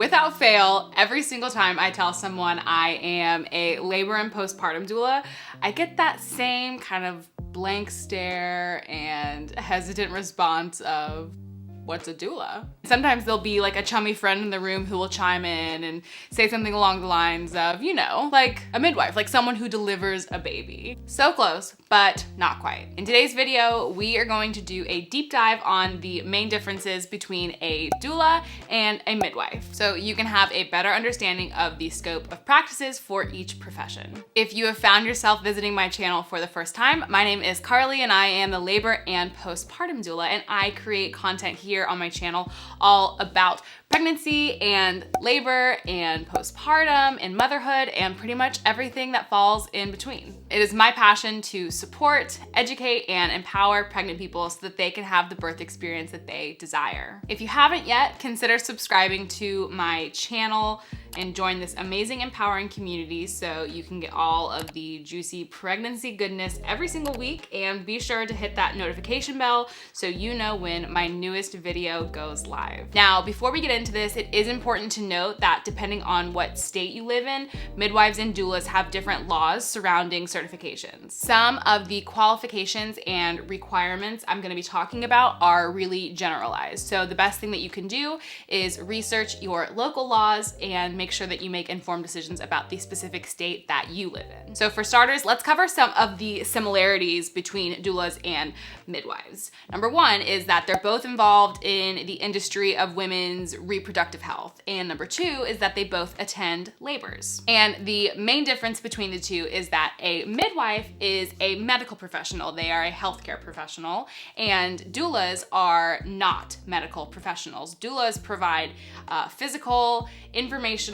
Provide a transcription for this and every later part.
Without fail, every single time I tell someone I am a labor and postpartum doula, I get that same kind of blank stare and hesitant response of, what's a doula? Sometimes there'll be like a chummy friend in the room who will chime in and say something along the lines of, you know, like a midwife, like someone who delivers a baby. So close, but not quite. In today's video, we are going to do a deep dive on the main differences between a doula and a midwife, so you can have a better understanding of the scope of practices for each profession. If you have found yourself visiting my channel for the first time, my name is Carly and I am the labor and postpartum doula, and I create content here on my channel all about pregnancy and labor and postpartum and motherhood and pretty much everything that falls in between. It is my passion to support, educate, and empower pregnant people so that they can have the birth experience that they desire. If you haven't yet, consider subscribing to my channel and join this amazing, empowering community so you can get all of the juicy pregnancy goodness every single week, and be sure to hit that notification bell so you know when my newest video goes live. Now, before we get into this, it is important to note that depending on what state you live in, midwives and doulas have different laws surrounding certifications. Some of the qualifications and requirements I'm gonna be talking about are really generalized. So the best thing that you can do is research your local laws and make sure that you make informed decisions about the specific state that you live in. So for starters, let's cover some of the similarities between doulas and midwives. Number one is that they're both involved in the industry of women's reproductive health. And number two is that they both attend labors. And the main difference between the two is that a midwife is a medical professional. They are a healthcare professional, and doulas are not medical professionals. Doulas provide physical, informational,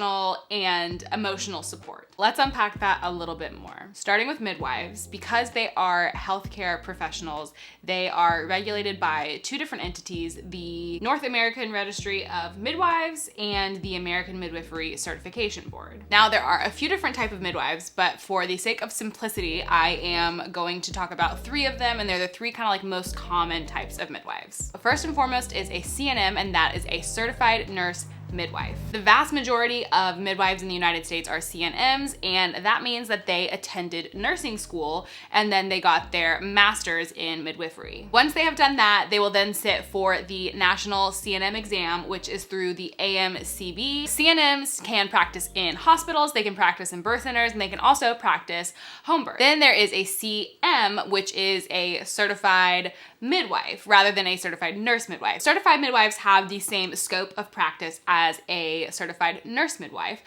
and emotional support. Let's unpack that a little bit more. Starting with midwives, because they are healthcare professionals, they are regulated by two different entities, the North American Registry of Midwives and the American Midwifery Certification Board. Now, there are a few different types of midwives, but for the sake of simplicity, I am going to talk about three of them, and they're the three kind of like most common types of midwives. First and foremost is a CNM, and that is a certified nurse midwife. The vast majority of midwives in the United States are CNMs, and that means that they attended nursing school and then they got their master's in midwifery. Once they have done that, they will then sit for the National CNM exam, which is through the AMCB. CNMs can practice in hospitals, they can practice in birth centers, and they can also practice home birth. Then there is a CM, which is a certified midwife rather than a certified nurse midwife. Certified midwives have the same scope of practice as a certified nurse midwife.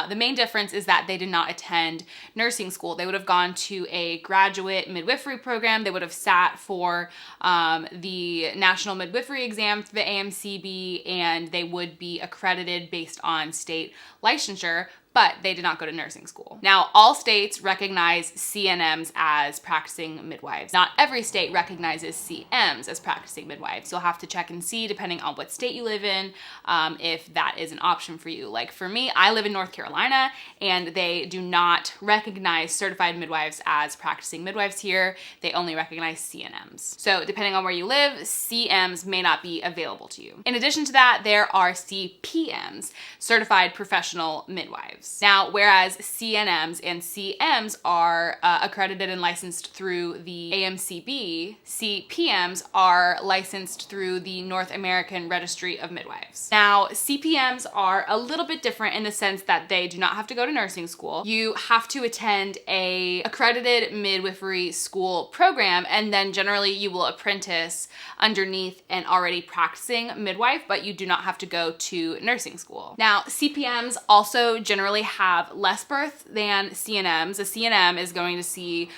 The main difference is that they did not attend nursing school. They would have gone to a graduate midwifery program. They would have sat for the national midwifery exam for the AMCB, and they would be accredited based on state licensure, but they did not go to nursing school. Now, all states recognize CNMs as practicing midwives. Not every state recognizes CMs as practicing midwives. You'll have to check and see, depending on what state you live in, if that is an option for you. Like for me, I live in North Carolina, and they do not recognize certified midwives as practicing midwives here. They only recognize CNMs. So depending on where you live, CMs may not be available to you. In addition to that, there are CPMs, certified professional midwives. Now, whereas CNMs and CMs are accredited and licensed through the AMCB, CPMs are licensed through the North American Registry of Midwives. Now, CPMs are a little bit different in the sense that they do not have to go to nursing school. You have to attend a accredited midwifery school program, and then generally you will apprentice underneath an already practicing midwife, but you do not have to go to nursing school. Now, CPMs also generally have less births than CNMs. A CNM is going to see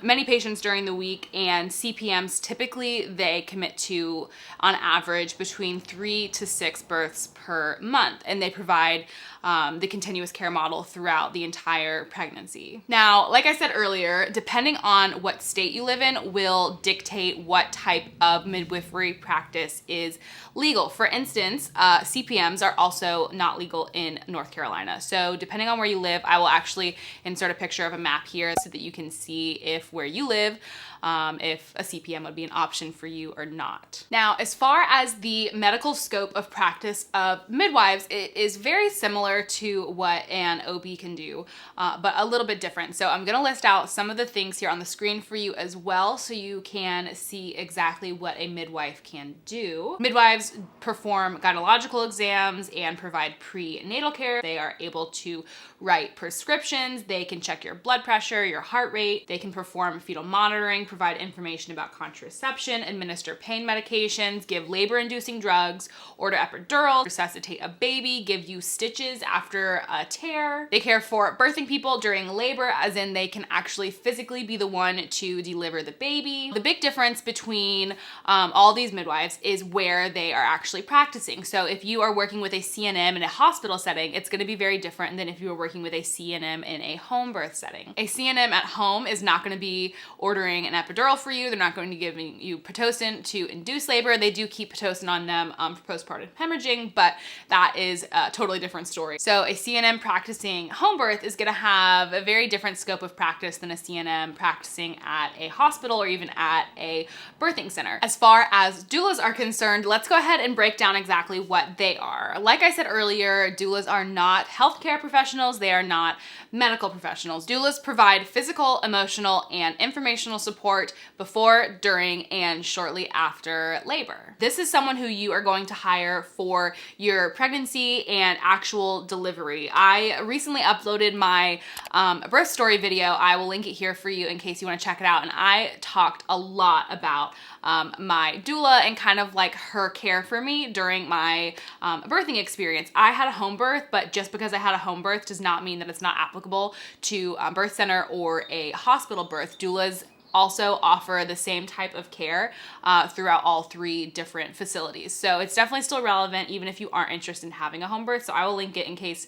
many patients during the week, and CPMs typically they commit to, on average, between 3 to 6 births per month, and they provide the continuous care model throughout the entire pregnancy. Now, like I said earlier, depending on what state you live in will dictate what type of midwifery practice is legal. For instance, CPMs are also not legal in North Carolina. So depending on where you live, I will actually insert a picture of a map here so that you can see if where you live, if a CPM would be an option for you or not. Now, as far as the medical scope of practice of midwives, it is very similar to what an OB can do, but a little bit different. So I'm gonna list out some of the things here on the screen for you as well, so you can see exactly what a midwife can do. Midwives perform gynecological exams and provide prenatal care. They are able to write prescriptions, they can check your blood pressure, your heart rate, they can perform fetal monitoring, provide information about contraception, administer pain medications, give labor-inducing drugs, order epidural, resuscitate a baby, give you stitches after a tear. They care for birthing people during labor, as in they can actually physically be the one to deliver the baby. The big difference between all these midwives is where they are actually practicing. So if you are working with a CNM in a hospital setting, it's going to be very different than if you are working with a CNM in a home birth setting. A CNM at home is not going to be ordering an epidural for you. They're not going to be giving you Pitocin to induce labor. They do keep Pitocin on them for postpartum hemorrhaging, but that is a totally different story. So a CNM practicing home birth is going to have a very different scope of practice than a CNM practicing at a hospital or even at a birthing center. As far as doulas are concerned, let's go ahead and break down exactly what they are. Like I said earlier, doulas are not healthcare professionals. They are not medical professionals. Doulas provide physical, emotional, and informational support before, during, and shortly after labor. This is someone who you are going to hire for your pregnancy and actual delivery. I recently uploaded my birth story video. I will link it here for you in case you want to check it out. And I talked a lot about my doula and kind of like her care for me during my birthing experience. I had a home birth, but just because I had a home birth does not mean that it's not applicable to a birth center or a hospital birth. Doulas also offer the same type of care throughout all three different facilities. So it's definitely still relevant even if you aren't interested in having a home birth. So I will link it in case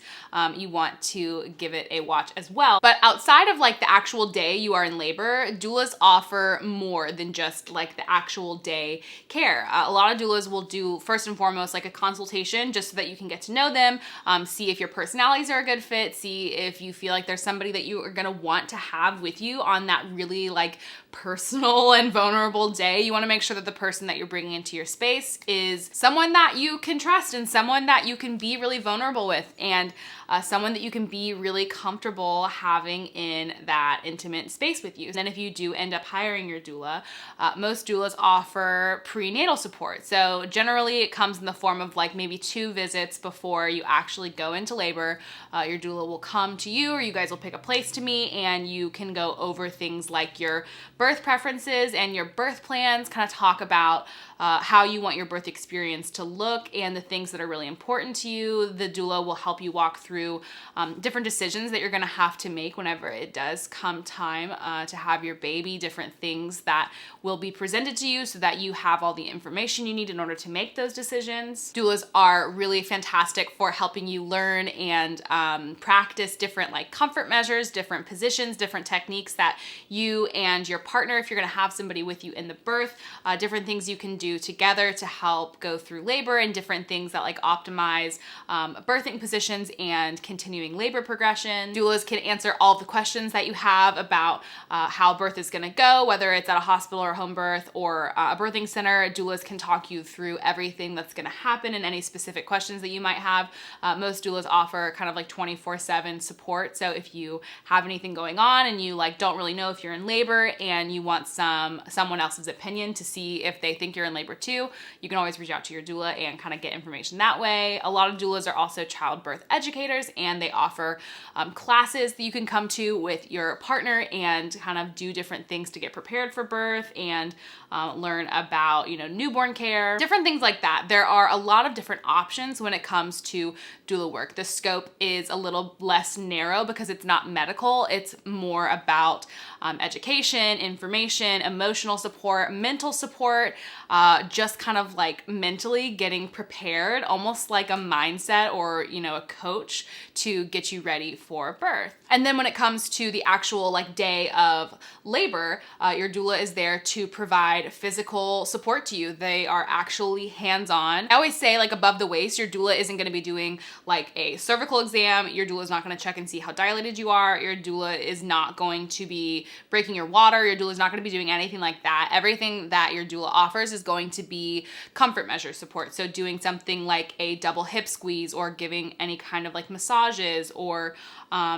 you want to give it a watch as well. But outside of like the actual day you are in labor, doulas offer more than just like the actual day care. A lot of doulas will do first and foremost like a consultation just so that you can get to know them, see if your personalities are a good fit, see if you feel like there's somebody that you are gonna want to have with you on that really like personal and vulnerable day. You want to make sure that the person that you're bringing into your space is someone that you can trust and someone that you can be really vulnerable with, and someone that you can be really comfortable having in that intimate space with you. And then if you do end up hiring your doula, most doulas offer prenatal support. So generally it comes in the form of like maybe 2 visits before you actually go into labor. Your doula will come to you, or you guys will pick a place to meet, and you can go over things like your birth preferences and your birth plans, kind of talk about how you want your birth experience to look and the things that are really important to you. The doula will help you walk through different decisions that you're gonna have to make whenever it does come time to have your baby, different things that will be presented to you so that you have all the information you need in order to make those decisions. Doulas are really fantastic for helping you learn and practice different like comfort measures, different positions, different techniques that you and your partner, if you're gonna have somebody with you in the birth, different things you can do together to help go through labor, and different things that like optimize birthing positions and continuing labor progression. Doulas can answer all the questions that you have about how birth is gonna go, whether it's at a hospital or home birth or a birthing center. Doulas can talk you through everything that's gonna happen and any specific questions that you might have. Most doulas offer kind of like 24/7 support. So if you have anything going on and you like don't really know if you're in labor and you want someone else's opinion to see if they think you're in labor too, you can always reach out to your doula and kind of get information that way. A lot of doulas are also childbirth educators, and they offer classes that you can come to with your partner and kind of do different things to get prepared for birth and learn about, you know, newborn care, different things like that. There are a lot of different options when it comes to doula work. The scope is a little less narrow because it's not medical. It's more about education, information, emotional support, mental support, just kind of like mentally getting prepared, almost like a mindset or, you know, a coach to get you ready for birth. And then when it comes to the actual like day of labor, your doula is there to provide physical support to you. They are actually hands-on. I always say, like, above the waist, your doula isn't going to be doing like a cervical exam. Your doula is not going to check and see how dilated you are. Your doula is not going to be breaking your water. Your doula is not going to be doing anything like that. Everything that your doula offers is going to be comfort measure support. So doing something like a double hip squeeze, or giving any kind of like massages, or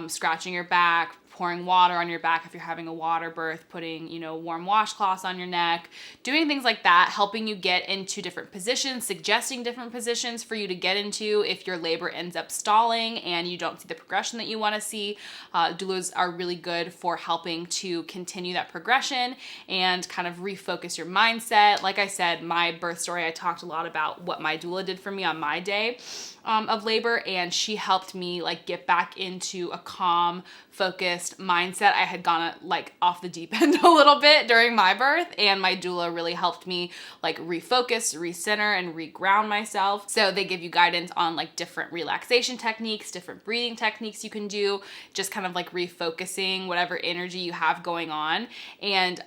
scratching your back, pouring water on your back if you're having a water birth, putting, you know, warm washcloths on your neck, doing things like that, helping you get into different positions, suggesting different positions for you to get into if your labor ends up stalling and you don't see the progression that you want to see. Doulas are really good for helping to continue that progression and kind of refocus your mindset. Like I said, my birth story, I talked a lot about what my doula did for me on my day of labor, and she helped me like get back into a calm, focused mindset. I had gone like off the deep end a little bit during my birth, and my doula really helped me like refocus, recenter, and reground myself. So they give you guidance on like different relaxation techniques, different breathing techniques you can do, just kind of like refocusing whatever energy you have going on, and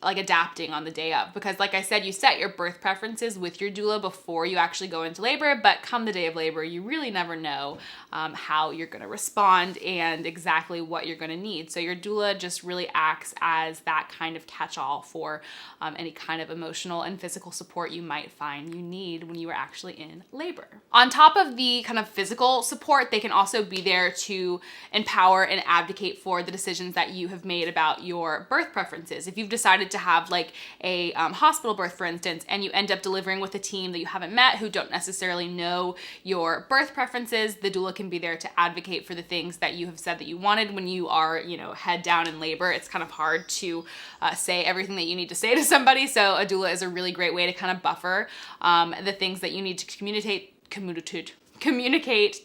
like adapting on the day of. Because like I said, you set your birth preferences with your doula before you actually go into labor, but come the day of labor, you really never know how you're going to respond and exactly what you're going to need. So your doula just really acts as that kind of catch-all for any kind of emotional and physical support you might find you need when you are actually in labor. On top of the kind of physical support, they can also be there to empower and advocate for the decisions that you have made about your birth preferences. If you've decided to have like a hospital birth, for instance, and you end up delivering with a team that you haven't met who don't necessarily know your birth preferences, the doula can be there to advocate for the things that you have said that you wanted when you are, you know, head down in labor. It's kind of hard to say everything that you need to say to somebody. So a doula is a really great way to kind of buffer the things that you need to communicate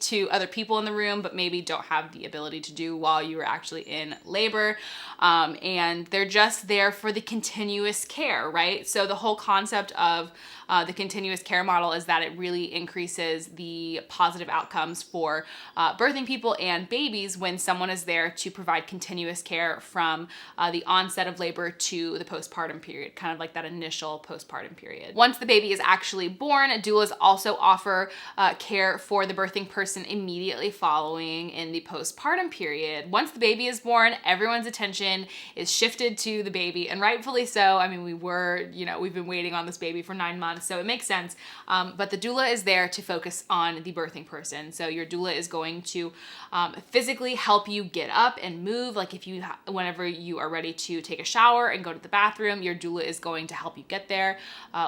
to other people in the room, but maybe don't have the ability to do while you are actually in labor. And they're just there for the continuous care, right? So the whole concept of the continuous care model is that it really increases the positive outcomes for birthing people and babies when someone is there to provide continuous care from the onset of labor to the postpartum period, kind of like that initial postpartum period. Once the baby is actually born, doulas also offer care for the birthing person immediately following in the postpartum period. Once the baby is born, everyone's attention is shifted to the baby, and rightfully so. I mean, we've been waiting on this baby for 9 months, so it makes sense. But the doula is there to focus on the birthing person. So your doula is going to physically help you get up and move. Like whenever you are ready to take a shower and go to the bathroom, your doula is going to help you get there.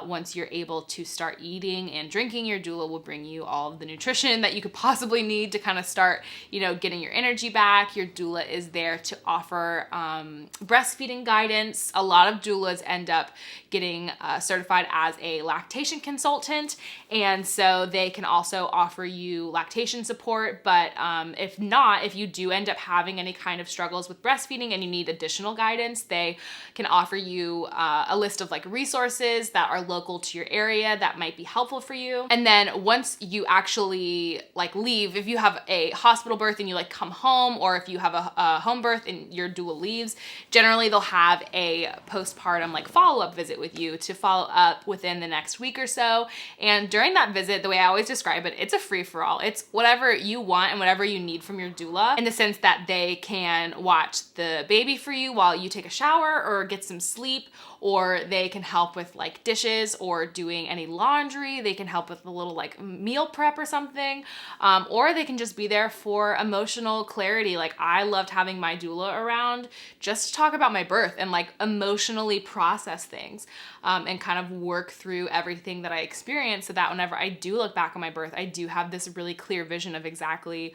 Once you're able to start eating and drinking, your doula will bring you all of the nutrition that you could possibly need to kind of start, getting your energy back. Your doula is there to offer breastfeeding guidance. A lot of doulas end up getting certified as a lactation consultant, and so they can also offer you lactation support. But if you do end up having any kind of struggles with breastfeeding and you need additional guidance, they can offer you a list of like resources that are local to your area that might be helpful for you. And then once you actually like leave, if you have a hospital birth and you like come home, or if you have a home birth and your doula leaves, generally they'll have a postpartum like follow-up visit with you to follow up within the next week or so. And during that visit, the way I always describe it, it's a free-for-all. It's whatever you want and whatever you need from your doula, in the sense that they can watch the baby for you while you take a shower or get some sleep, or they can help with like dishes or doing any laundry. They can help with a little like meal prep or something, or they can just be there for emotional clarity. Like I loved having my doula around just to talk about my birth and like emotionally process things, and kind of work through everything that I experienced, so that whenever I do look back on my birth, I do have this really clear vision of exactly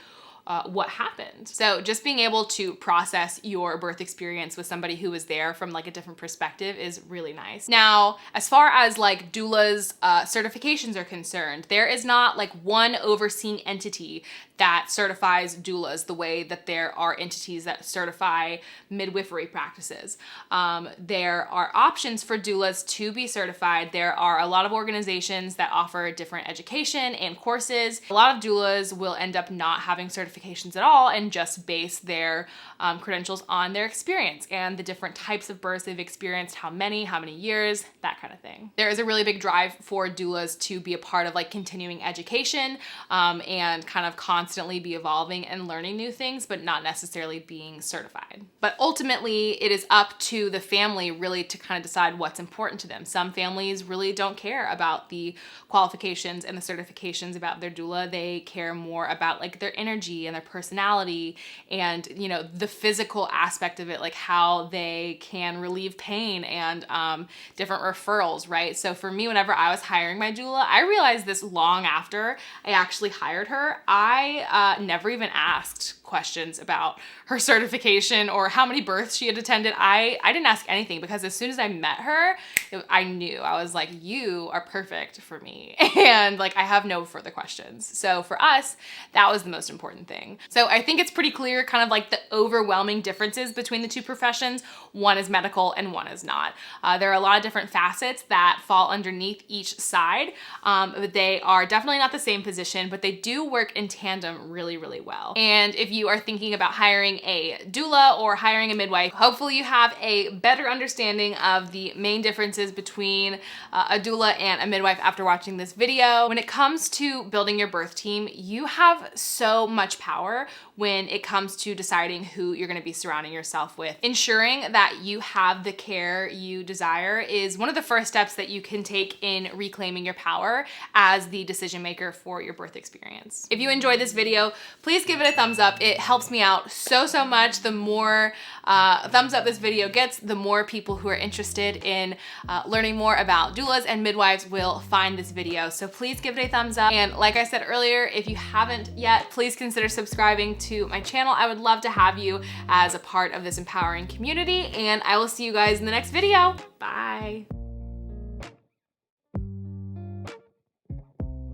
what happened. So just being able to process your birth experience with somebody who was there from like a different perspective is really nice. Now, as far as like doulas certifications are concerned, there is not like one overseeing entity that certifies doulas the way that there are entities that certify midwifery practices. There are options for doulas to be certified. There are a lot of organizations that offer different education and courses. A lot of doulas will end up not having certifications at all and just base their credentials on their experience and the different types of births they've experienced, how many years, that kind of thing. There is a really big drive for doulas to be a part of like continuing education and kind of constantly be evolving and learning new things, but not necessarily being certified. But ultimately, it is up to the family really to kind of decide what's important to them. Some families really don't care about the qualifications and the certifications about their doula. They care more about like their energy and their personality and, you know, the physical aspect of it, like how they can relieve pain and different referrals, right? So for me, whenever I was hiring my doula, I realized this long after I actually hired her, I never even asked questions about her certification or how many births she had attended. I didn't ask anything because as soon as I met her, I knew. I was like, you are perfect for me. And like, I have no further questions. So for us, that was the most important thing. So I think it's pretty clear kind of like the overwhelming differences between the two professions. One is medical and one is not. There are a lot of different facets that fall underneath each side, but they are definitely not the same position, but they do work in tandem really, really well. And if you are thinking about hiring a doula or hiring a midwife, hopefully you have a better understanding of the main differences between a doula and a midwife after watching this video. When it comes to building your birth team, you have so much power when it comes to deciding who you're gonna be surrounding yourself with. Ensuring that you have the care you desire is one of the first steps that you can take in reclaiming your power as the decision maker for your birth experience. If you enjoyed this video, please give it a thumbs up. It helps me out so much. The more thumbs up this video gets, the more people who are interested in learning more about doulas and midwives will find this video. So please give it a thumbs up. And like I said earlier, if you haven't yet, please consider subscribing to my channel. I would love to have you as a part of this empowering community, and I will see you guys in the next video. Bye.